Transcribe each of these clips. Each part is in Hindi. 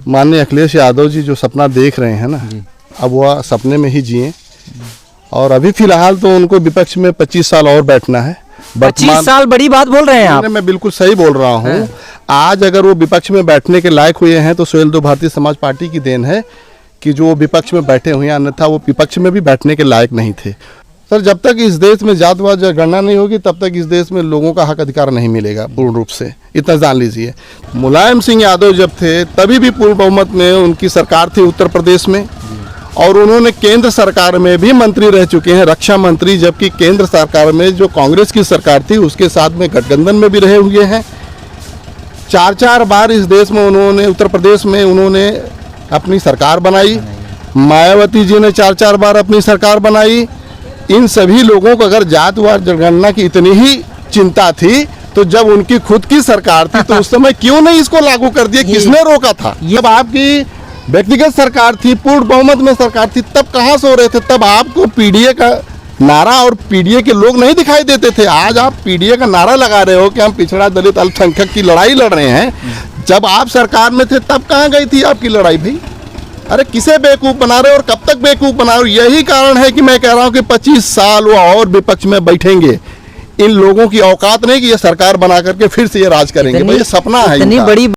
माननीय अखिलेश यादव जी जो सपना देख रहे हैं ना, अब वह सपने में ही जिए। और अभी फिलहाल तो उनको विपक्ष में 25 साल और बैठना है। 25 साल बड़ी बात बोल रहे हैं आप। मैं बिल्कुल सही बोल रहा हूँ। आज अगर वो विपक्ष में बैठने के लायक हुए हैं तो सुहेलदेव भारतीय समाज पार्टी की देन है कि जो विपक्ष में बैठे हुए हैं, अन्यथा वो विपक्ष में भी बैठने के लायक नहीं थे। सर, जब तक इस देश में जातवाद गणना नहीं होगी तब तक इस देश में लोगों का हक अधिकार नहीं मिलेगा पूर्ण रूप से, इतना जान लीजिए। मुलायम सिंह यादव जब थे तभी भी पूर्ण बहुमत में उनकी सरकार थी उत्तर प्रदेश में, और उन्होंने केंद्र सरकार में भी मंत्री रह चुके हैं, रक्षा मंत्री, जबकि केंद्र सरकार में जो कांग्रेस की सरकार थी उसके साथ में गठबंधन में भी रहे हुए हैं। 4 बार इस देश में उन्होंने, उत्तर प्रदेश में उन्होंने अपनी सरकार बनाई। मायावती जी ने 4 बार अपनी सरकार बनाई। इन सभी लोगों को अगर जातवाद जनगणना की इतनी ही चिंता थी तो जब उनकी खुद की सरकार थी तो उस समय क्यों नहीं इसको लागू कर दिया? किसने रोका था? जब आपकी व्यक्तिगत सरकार थी, पूर्ण बहुमत में सरकार थी, तब कहाँ सो रहे थे? तब आपको पीडीए का नारा और पीडीए के लोग नहीं दिखाई देते थे। आज आप पीडीए का नारा लगा रहे हो कि हम पिछड़ा दलित अल्पसंख्यक की लड़ाई लड़ रहे हैं। जब आप सरकार में थे तब कहाँ गई थी आपकी लड़ाई भाई? अरे किसे बेवकूफ़ बना रहे हो और कब तक बेवकूफ़ बना रहे हो? यही कारण है कि मैं कह रहा हूँ कि 25 साल वो और विपक्ष में बैठेंगे। इन लोगों की औकात नहीं कि ये सरकार बना करके फिर से ये राज करेंगे। भाई ये सपना है इतनी बड़ी।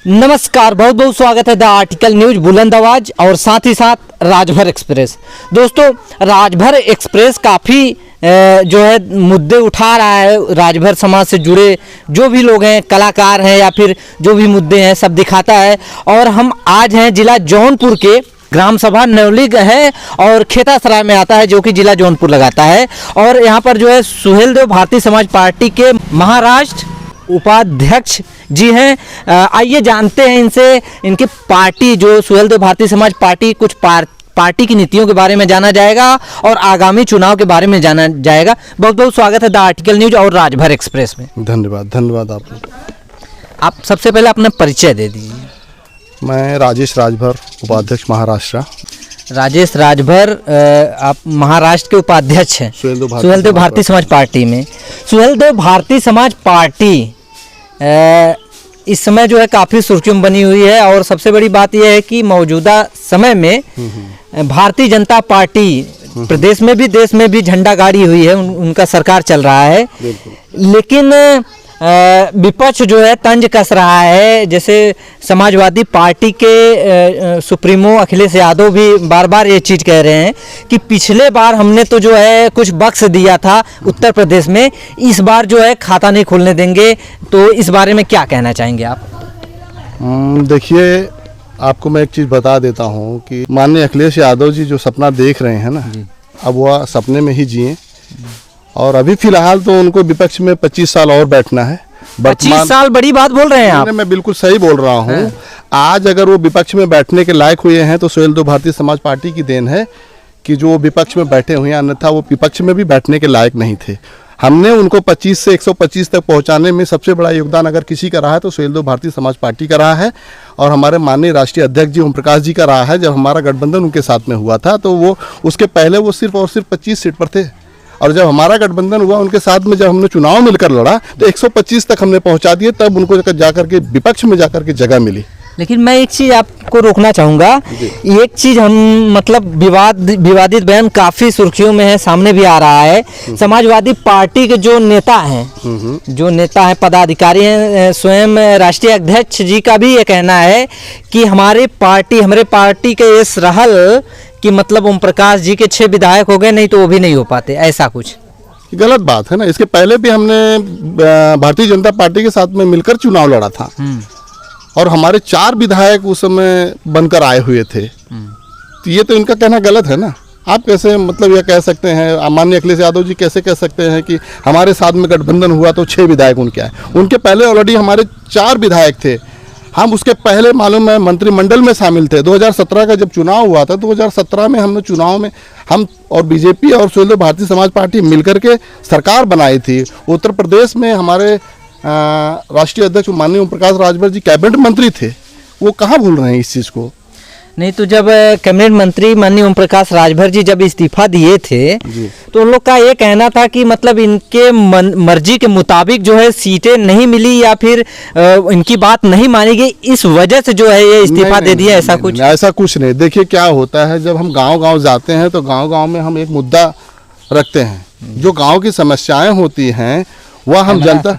नमस्कार, बहुत बहुत स्वागत है द आर्टिकल न्यूज बुलंद आवाज और साथ ही साथ राजभर एक्सप्रेस। दोस्तों, राजभर एक्सप्रेस काफ़ी जो है मुद्दे उठा रहा है। राजभर समाज से जुड़े जो भी लोग हैं, कलाकार हैं या फिर जो भी मुद्दे हैं, सब दिखाता है। और हम आज हैं जिला जौनपुर के, ग्राम सभा नवली है और खेतासराय में आता है, जो कि जिला जौनपुर लगाता है। और यहाँ पर जो है सुहेलदेव भारतीय समाज पार्टी के महाराष्ट्र उपाध्यक्ष जी हैं। आइए जानते हैं इनसे, इनकी पार्टी जो सुहेलदेव भारतीय समाज पार्टी, कुछ पार्टी की नीतियों के बारे में जाना जाएगा और आगामी चुनाव के बारे में जाना जाएगा। बहुत बहुत स्वागत है द आर्टिकल न्यूज और राजभर एक्सप्रेस में। धन्यवाद आप सबसे पहले अपना परिचय दे दीजिए। मैं राजेश राजभर, उपाध्यक्ष महाराष्ट्र। राजेश राजभर, आप महाराष्ट्र के उपाध्यक्ष हैं सुहेलदेव भारतीय समाज पार्टी में। सुहेलदेव भारतीय समाज पार्टी इस समय जो है काफ़ी सुर्खियों में बनी हुई है। और सबसे बड़ी बात यह है कि मौजूदा समय में भारतीय जनता पार्टी प्रदेश में भी देश में भी झंडा गाड़ी हुई है, उनका सरकार चल रहा है। लेकिन विपक्ष जो है तंज कस रहा है। जैसे समाजवादी पार्टी के सुप्रीमो अखिलेश यादव भी बार बार ये चीज़ कह रहे हैं कि पिछले बार हमने तो जो है कुछ बख्श दिया था उत्तर प्रदेश में, इस बार जो है खाता नहीं खोलने देंगे। तो इस बारे में क्या कहना चाहेंगे आप? देखिए, आपको मैं एक चीज़ बता देता हूँ कि माननीय अखिलेश यादव जी जो सपना देख रहे हैं ना, अब वह सपने में ही जिए। और अभी फिलहाल तो उनको विपक्ष में 25 साल और बैठना है। 25 साल बड़ी बात बोल रहे हैं आप। मैं बिल्कुल सही बोल रहा हूँ। आज अगर वो विपक्ष में बैठने के लायक हुए हैं तो सुहेलदेव भारतीय समाज पार्टी की देन है कि जो विपक्ष में बैठे हुए हैं, अन्यथा वो विपक्ष में भी बैठने के लायक नहीं थे। हमने उनको 25 से 125 तक पहुंचाने में सबसे बड़ा योगदान अगर किसी का रहा है तो सुहेलदेव भारतीय समाज पार्टी का रहा है। और हमारे माननीय राष्ट्रीय अध्यक्ष जी ओम प्रकाश जी का रहा है। जब हमारा गठबंधन उनके साथ में हुआ था तो वो उसके पहले वो सिर्फ और सिर्फ 25 सीट पर थे, और जब हमारा गठबंधन हुआ उनके साथ में, जब हमने चुनाव मिलकर लड़ा तो 125 तक हमने पहुंचा दिए, तब उनको जाकर के विपक्ष में जाकर के जगह मिली। लेकिन मैं एक चीज़ आपको रोकना चाहूँगा। एक चीज़ हम मतलब विवादित बयान काफ़ी सुर्खियों में है, सामने भी आ रहा है। समाजवादी पार्टी के जो नेता हैं, पदाधिकारी हैं, स्वयं राष्ट्रीय अध्यक्ष जी का भी ये कहना है कि हमारे पार्टी के इस रहल कि मतलब ओम प्रकाश जी के 6 विधायक हो गए, नहीं तो वो भी नहीं हो पाते, ऐसा कुछ गलत बात है ना। इसके पहले भी हमने भारतीय जनता पार्टी के साथ में मिलकर चुनाव लड़ा था और हमारे 4 विधायक उस समय बनकर आए हुए थे। तो ये तो इनका कहना गलत है ना। आप कैसे मतलब ये कह सकते हैं, माननीय अखिलेश यादव जी कैसे कह सकते हैं कि हमारे साथ में गठबंधन हुआ तो 6 विधायक उनके आए? उनके पहले ऑलरेडी हमारे 4 विधायक थे। हम उसके पहले मालूम है मंत्रिमंडल में शामिल थे। 2017 का जब चुनाव हुआ था, 2017 में हमने चुनाव में हम और बीजेपी और सुहेलदेव भारतीय समाज पार्टी मिलकर के सरकार बनाई थी। उत्तर प्रदेश में हमारे राष्ट्रीय अध्यक्ष माननीय ओम प्रकाश राजभर जी कैबिनेट मंत्री थे। वो कहाँ भूल रहे हैं इस चीज़ को? नहीं तो जब कैबिनेट मंत्री माननीय ओम प्रकाश राजभर जी जब इस्तीफा दिए थे तो उन लोग का ये कहना था कि मतलब इनके मर्जी के मुताबिक जो है सीटें नहीं मिली या फिर इनकी बात नहीं मानी गई, इस वजह से जो है ये इस्तीफा दे दिया, ऐसा कुछ? ऐसा कुछ नहीं। देखिए क्या होता है, जब हम गांव-गांव जाते हैं तो गांव-गांव में हम एक मुद्दा रखते हैं, जो गांव की समस्याएं होती हैं वह हम जनता,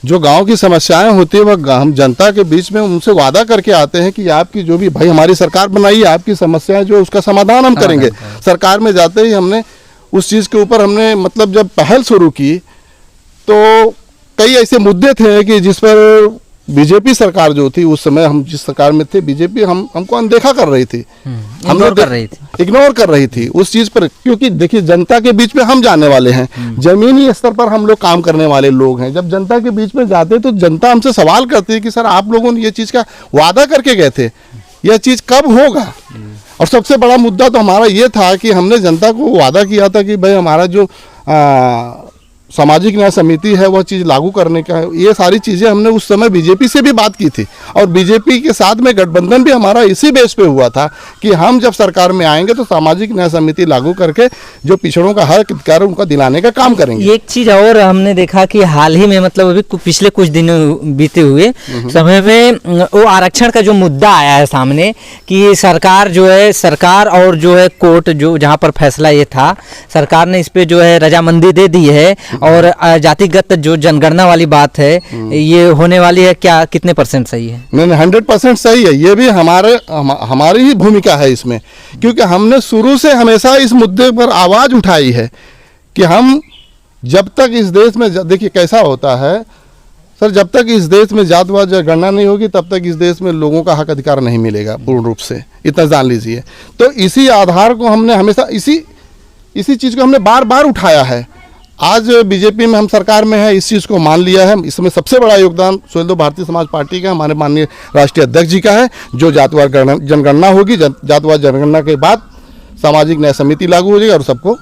जो गांव की समस्याएं होती है वह हम जनता के बीच में उनसे वादा करके आते हैं कि आपकी जो भी भाई हमारी सरकार बनाई, आपकी समस्याएं जो उसका समाधान हम करेंगे। सरकार में जाते ही हमने उस चीज़ के ऊपर हमने मतलब जब पहल शुरू की तो कई ऐसे मुद्दे थे कि जिस पर बीजेपी सरकार जो थी उस समय, हम जिस सरकार में थे, बीजेपी हमको अनदेखा कर रही थी, इग्नोर कर रही थी उस चीज पर। क्योंकि देखिए जनता के बीच में हम जाने वाले हैं, जमीनी स्तर पर हम लोग काम करने वाले लोग हैं। जब जनता के बीच में जाते तो जनता हमसे सवाल करती है कि सर आप लोगों ने ये चीज का वादा करके गए थे, यह चीज कब होगा? और सबसे बड़ा मुद्दा तो हमारा ये था कि हमने जनता को वादा किया था कि भाई हमारा जो सामाजिक न्याय समिति है वह चीज़ लागू करने का है। ये सारी चीज़ें हमने उस समय बीजेपी से भी बात की थी और बीजेपी के साथ में गठबंधन भी हमारा इसी बेस पे हुआ था कि हम जब सरकार में आएंगे तो सामाजिक न्याय समिति लागू करके जो पिछड़ों का हक अधिकार उनका दिलाने का काम करेंगे। एक चीज़ और हमने देखा कि हाल ही में मतलब अभी पिछले कुछ दिनों बीते हुए समय में वो आरक्षण का जो मुद्दा आया है सामने कि सरकार जो है, सरकार और जो है कोर्ट जो जहाँ पर फैसला ये था, सरकार ने इस पे जो है रजामंदी दे दी है और जातिगत जो जनगणना वाली बात है ये होने वाली है, क्या कितने % सही है? नहीं 100% सही है। ये भी हमारी ही भूमिका है इसमें, क्योंकि हमने शुरू से हमेशा इस मुद्दे पर आवाज उठाई है कि हम जब तक इस देश में, देखिए कैसा होता है सर, जब तक इस देश में जातवाद जनगणना नहीं होगी तब तक इस देश में लोगों का हक अधिकार नहीं मिलेगा पूर्ण रूप से, इतना जान लीजिए। तो इसी आधार को हमने हमेशा इसी चीज़ को हमने बार बार उठाया है। आज बीजेपी में हम सरकार में है, इस चीज़ को मान लिया है। इसमें सबसे बड़ा योगदान सुहेलदेव भारतीय समाज पार्टी का, हमारे माननीय राष्ट्रीय अध्यक्ष जी का है। जो जातवाद जनगणना होगी, जातवाद जनगणना के बाद सामाजिक न्याय समिति लागू हो जाएगी और सबको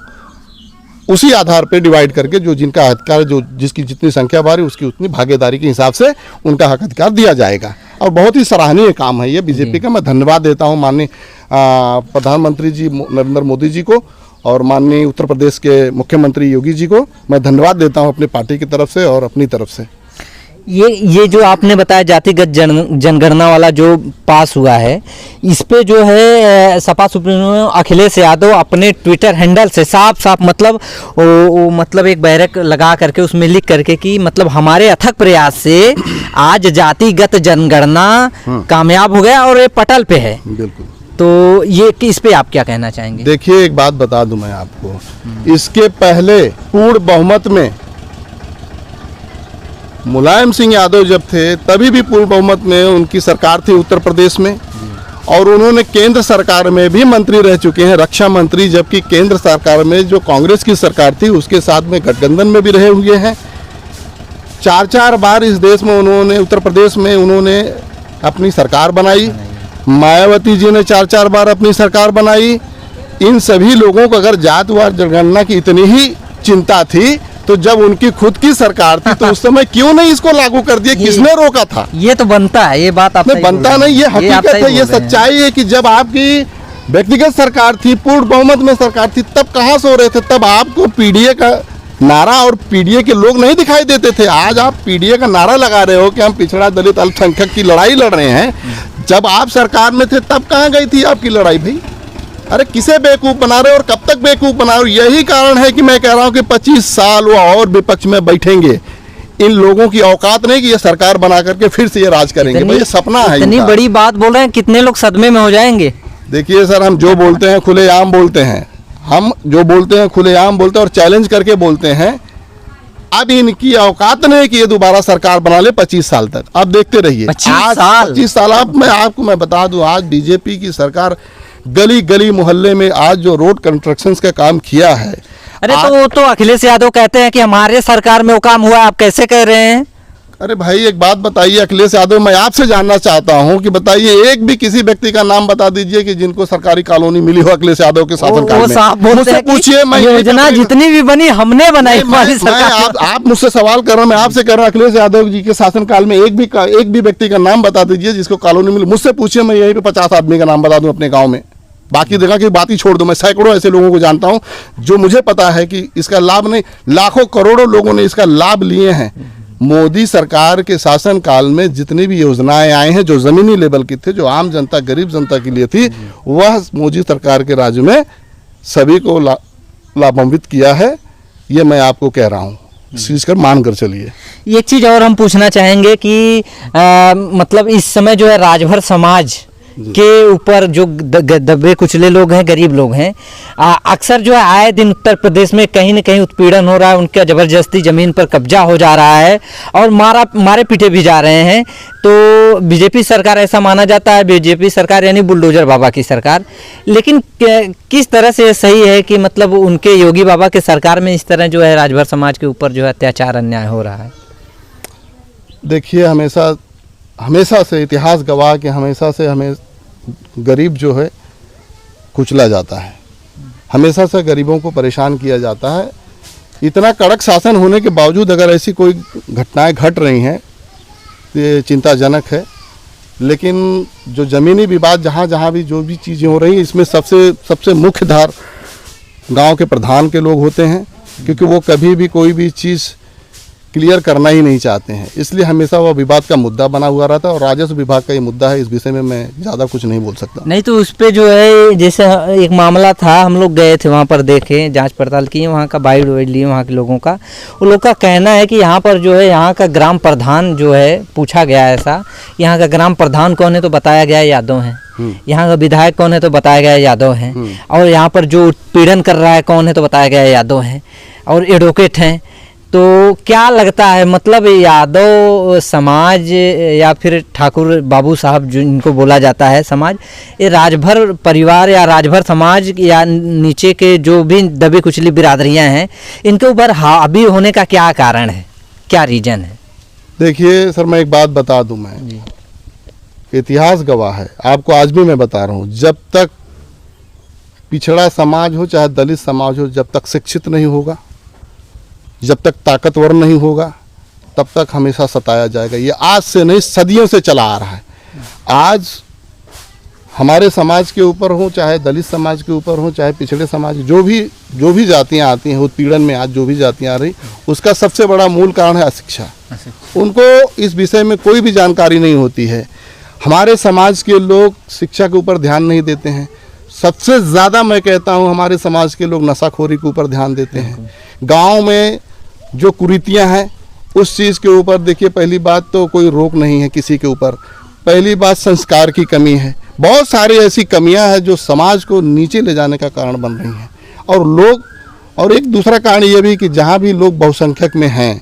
उसी आधार पर डिवाइड करके जो जिनका अधिकार, जो जिसकी जितनी संख्या बारी उसकी उतनी भागीदारी के हिसाब से उनका हक अधिकार दिया जाएगा। और बहुत ही सराहनीय काम है ये बीजेपी का। मैं धन्यवाद देता हूँ माननीय प्रधानमंत्री जी नरेंद्र मोदी जी को और माननीय उत्तर प्रदेश के मुख्यमंत्री योगी जी को मैं धन्यवाद देता हूं अपनी पार्टी की तरफ से और अपनी तरफ से। ये जो आपने बताया जातिगत जनगणना वाला जो पास हुआ है, इस पे जो है सपा सुप्रीमो अखिलेश यादव अपने ट्विटर हैंडल से साफ मतलब मतलब एक बैरक लगा करके उसमें लिख करके कि मतलब हमारे अथक प्रयास से आज जातिगत जनगणना कामयाब हो गया और ये पटल पे है। बिल्कुल। तो ये इस पे आप क्या कहना चाहेंगे? देखिए एक बात बता दूं मैं आपको, इसके पहले पूर्ण बहुमत में मुलायम सिंह यादव जब थे तभी भी पूर्ण बहुमत में उनकी सरकार थी उत्तर प्रदेश में और उन्होंने केंद्र सरकार में भी मंत्री रह चुके हैं, रक्षा मंत्री, जबकि केंद्र सरकार में जो कांग्रेस की सरकार थी उसके साथ में गठबंधन में भी रहे हुए हैं। 4 बार इस देश में उन्होंने, उत्तर प्रदेश में उन्होंने अपनी सरकार बनाई। मायावती जी ने 4 बार अपनी सरकार बनाई। इन सभी लोगों को अगर जातवाद जनगणना की इतनी ही चिंता थी तो जब उनकी खुद की सरकार थी तो उस समय क्यों नहीं इसको लागू कर दिया? किसने रोका था? ये तो बनता है, ये बात आपने बनता नहीं, ये हकीकत है, ये सच्चाई है कि जब आपकी व्यक्तिगत सरकार थी, पूर्ण बहुमत में सरकार थी, तब कहाँ सो रहे थे? तब आपको पीडीए का नारा और पीडीए के लोग नहीं दिखाई देते थे। आज आप पीडीए का नारा लगा रहे हो कि हम पिछड़ा दलित अल्पसंख्यक की लड़ाई लड़ रहे हैं। जब आप सरकार में थे तब कहाँ गई थी आपकी लड़ाई भाई? अरे किसे बेवकूफ़ बना रहे हो और कब तक बेवकूफ़ बना रहे हो? यही कारण है कि मैं कह रहा हूँ कि 25 साल वो और विपक्ष में बैठेंगे। इन लोगों की औकात नहीं कि ये सरकार बना करके फिर से ये राज करेंगे। भाई ये सपना है। इतनी बड़ी बात बोल रहे हैं, कितने लोग सदमे में हो जाएंगे। देखिए सर, हम जो बोलते हैं खुलेआम बोलते हैं, हम जो बोलते हैं खुलेआम बोलते हैं और चैलेंज करके बोलते हैं। अब इनकी औकात नहीं कि ये दोबारा सरकार बना ले 25 साल तक। अब देखते रहिए 25 साल। अब मैं आपको बता दूं, आज बीजेपी की सरकार गली गली मोहल्ले में आज जो रोड कंस्ट्रक्शंस का काम किया है। अरे तो वो तो अखिलेश यादव कहते हैं कि हमारे सरकार में वो काम हुआ, आप कैसे कह रहे हैं? अरे भाई एक बात बताइए अखिलेश यादव, मैं आपसे जानना चाहता हूं कि बताइए एक भी किसी व्यक्ति का नाम बता दीजिए कि जिनको सरकारी कॉलोनी मिली हो अखिलेश यादव के शासनकाल वो में। साहब बोलते मुझसे हैं कि पूछिए, मैं योजना जितनी भी बनी हमने बनाई हमारी सरकार। आप मुझसे सवाल कर रहे हैं, मैं आपसे कर रहा हूं अखिलेश यादव जी के शासनकाल में एक भी व्यक्ति का नाम बता दीजिए जिसको कॉलोनी मिली। मुझसे पूछिए, मैं यहीं पे 50 आदमी का नाम बता दूं अपने गाँव में। बाकी जगह की बात ही छोड़ दो, मैं सैकड़ों ऐसे लोगों को जानता हूं जो मुझे पता है कि इसका लाभ नहीं, लाखों करोड़ों लोगों ने इसका लाभ लिए हैं। मोदी सरकार के शासनकाल में जितनी भी योजनाएं आई हैं जो जमीनी लेवल की थी, जो आम जनता गरीब जनता के लिए थी, वह मोदी सरकार के राज्य में सभी को लाभान्वित किया है। ये मैं आपको कह रहा हूँ, चीज कर मान कर चलिए। एक चीज और हम पूछना चाहेंगे कि मतलब इस समय जो है राजभर समाज के ऊपर जो दबे कुचले लोग हैं, गरीब लोग हैं, अक्सर जो है आए दिन उत्तर प्रदेश में कहीं न कहीं उत्पीड़न हो रहा है, उनका जबरदस्ती जमीन पर कब्जा हो जा रहा है और मारे पीटे भी जा रहे हैं। तो बीजेपी सरकार, ऐसा माना जाता है बीजेपी सरकार यानी बुलडोजर बाबा की सरकार, लेकिन किस तरह से सही है कि मतलब उनके योगी बाबा के सरकार में इस तरह जो है राजभर समाज के ऊपर जो है अत्याचार अन्याय हो रहा है? देखिए, हमेशा से इतिहास गवाह के हमेशा से हमें गरीब जो है कुचला जाता है, हमेशा से गरीबों को परेशान किया जाता है। इतना कड़क शासन होने के बावजूद अगर ऐसी कोई घटनाएं घट रही हैं ये चिंताजनक है। लेकिन जो ज़मीनी विवाद जहाँ भी जो भी चीज़ें हो रही हैं, इसमें सबसे मुख्य धार गांव के प्रधान के लोग होते हैं, क्योंकि वो कभी भी कोई भी चीज़ क्लियर करना ही नहीं चाहते हैं, इसलिए हमेशा वह विवाद का मुद्दा बना हुआ रहता है। और राजस्व विभाग का ये मुद्दा है, इस विषय में मैं ज़्यादा कुछ नहीं बोल सकता। नहीं तो उस पर जो है जैसे एक मामला था, हम लोग गए थे वहाँ पर, देखे, जांच पड़ताल की, वहाँ का बाइट वाइट लिए वहाँ के लोगों का। वो लोग का कहना है कि यहाँ पर जो है यहाँ का ग्राम प्रधान जो है, पूछा गया ऐसा, यहाँ का ग्राम प्रधान कौन है तो बताया गया यादव हैं, यहाँ का विधायक कौन है तो बताया गया यादव हैं, और यहाँ पर जो उत्पीड़न कर रहा है कौन है तो बताया गया यादव हैं, और एडवोकेट हैं। तो क्या लगता है मतलब यादव समाज या फिर ठाकुर बाबू साहब जो इनको बोला जाता है समाज, ये राजभर परिवार या राजभर समाज या नीचे के जो भी दबी कुचली बिरादरियां हैं, इनके ऊपर हावी होने का क्या कारण है, क्या रीजन है? देखिए सर, मैं एक बात बता दूं, मैं इतिहास गवाह है, आपको आज भी मैं बता रहा हूँ, जब तक पिछड़ा समाज हो चाहे दलित समाज हो, जब तक शिक्षित नहीं होगा, जब तक ताकतवर नहीं होगा, तब तक हमेशा सताया जाएगा। ये आज से नहीं, सदियों से चला आ रहा है। आज हमारे समाज के ऊपर हो, चाहे दलित समाज के ऊपर हो, चाहे पिछड़े समाज, जो भी जातियां आती हैं उत्पीड़न में, आज जो भी जातियां आ रही, उसका सबसे बड़ा मूल कारण है अशिक्षा। उनको इस विषय में कोई भी जानकारी नहीं होती है। हमारे समाज के लोग शिक्षा के ऊपर ध्यान नहीं देते हैं। सबसे ज़्यादा मैं कहता हूँ हमारे समाज के लोग नशाखोरी के ऊपर ध्यान देते हैं। गाँव में जो कुरीतियां हैं उस चीज़ के ऊपर, देखिए पहली बात तो कोई रोक नहीं है किसी के ऊपर, पहली बात संस्कार की कमी है। बहुत सारी ऐसी कमियां हैं जो समाज को नीचे ले जाने का कारण बन रही हैं। और एक दूसरा कारण ये भी कि जहाँ भी लोग बहुसंख्यक में हैं,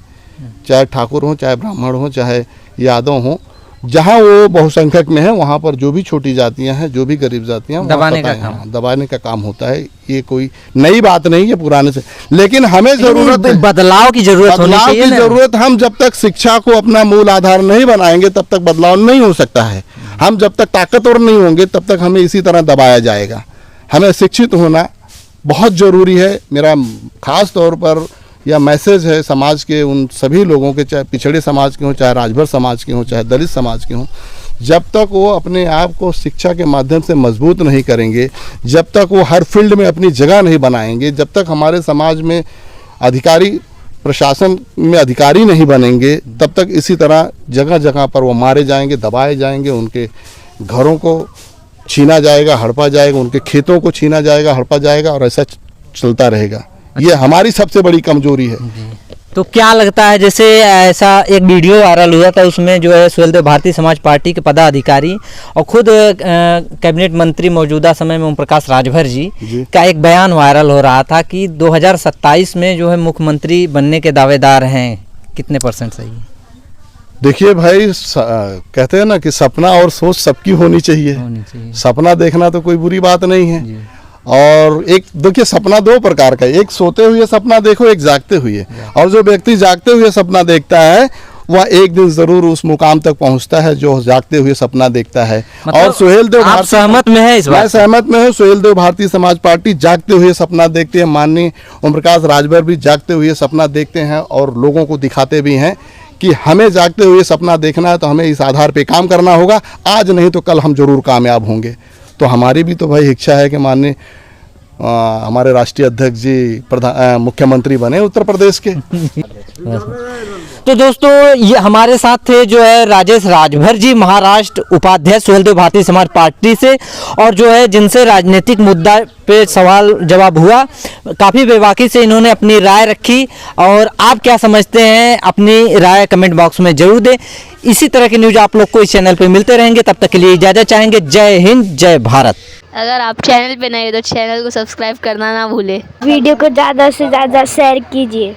चाहे ठाकुर हों, चाहे ब्राह्मण हों, चाहे यादव हों, जहाँ वो बहुसंख्यक में है वहाँ पर जो भी छोटी जातियाँ हैं, जो भी गरीब जातियाँ, दबाने का काम होता है। ये कोई नई बात नहीं है, पुराने से। लेकिन हमें जरूरत है बदलाव की जरूरत। हम जब तक शिक्षा को अपना मूल आधार नहीं बनाएंगे तब तक बदलाव नहीं हो सकता है। हम जब तक ताकतवर नहीं होंगे तब तक हमें इसी तरह दबाया जाएगा। हमें शिक्षित होना बहुत ज़रूरी है। मेरा खास तौर पर यह मैसेज है समाज के उन सभी लोगों के, चाहे पिछड़े समाज के हों, चाहे राजभर समाज के हों, चाहे दलित समाज के हों, जब तक वो अपने आप को शिक्षा के माध्यम से मजबूत नहीं करेंगे, जब तक वो हर फील्ड में अपनी जगह नहीं बनाएंगे, जब तक हमारे समाज में अधिकारी, प्रशासन में अधिकारी नहीं बनेंगे, तब तक इसी तरह जगह जगह पर वो मारे जाएंगे, दबाए जाएंगे, उनके घरों को छीना जाएगा, हड़पा जाएगा, उनके खेतों को छीना जाएगा, हड़पा जाएगा, और ऐसा चलता रहेगा। ये हमारी सबसे बड़ी कमजोरी है। तो क्या लगता है, जैसे ऐसा एक वीडियो वायरल हुआ था, उसमें जो है सुहेलदेव भारतीय समाज पार्टी के पदाधिकारी और खुद कैबिनेट मंत्री मौजूदा समय में ओम प्रकाश राजभर जी का एक बयान वायरल हो रहा था कि 2027 में जो है मुख्यमंत्री बनने के दावेदार हैं। कितने % सही है? देखिए भाई, कहते हैं ना कि सपना और सोच सबकी होनी चाहिए। सपना देखना तो कोई बुरी बात नहीं है। और एक देखिए, सपना दो प्रकार का है, एक सोते हुए सपना देखो, एक जागते हुए। और जो व्यक्ति जागते हुए सपना देखता है वह एक दिन जरूर उस मुकाम तक पहुंचता है जो जागते हुए सपना देखता है। और सुहेल देव आप सहमत में है इस मैं बात? सहमत में हूँ। सुहेल देव भारतीय समाज पार्टी जागते हुए सपना देखते हैं। माननीय ओम प्रकाश राजभर भी जागते हुए सपना देखते हैं और लोगों को दिखाते भी हैं कि हमें जागते हुए सपना देखना है तो हमें इस आधार पे काम करना होगा। आज नहीं तो कल हम जरूर कामयाब होंगे। तो हमारी भी तो भाई इच्छा है कि माननीय हमारे राष्ट्रीय अध्यक्ष जी मुख्यमंत्री बने उत्तर प्रदेश के। तो दोस्तों ये हमारे साथ थे जो है राजेश राजभर जी, महाराष्ट्र उपाध्यक्ष सुहेलदेव भारतीय समाज पार्टी से, और जो है जिनसे राजनीतिक मुद्दा पे सवाल जवाब हुआ। काफ़ी बेबाकी से इन्होंने अपनी राय रखी। और आप क्या समझते हैं अपनी राय कमेंट बॉक्स में जरूर दें। इसी तरह की न्यूज़ आप लोग को इस चैनल पे मिलते रहेंगे। तब तक के लिए इजाज़त चाहेंगे। जय हिंद, जय भारत। अगर आप चैनल पे नए हो तो चैनल को सब्सक्राइब करना ना भूले। वीडियो को ज़्यादा से ज़्यादा शेयर कीजिए।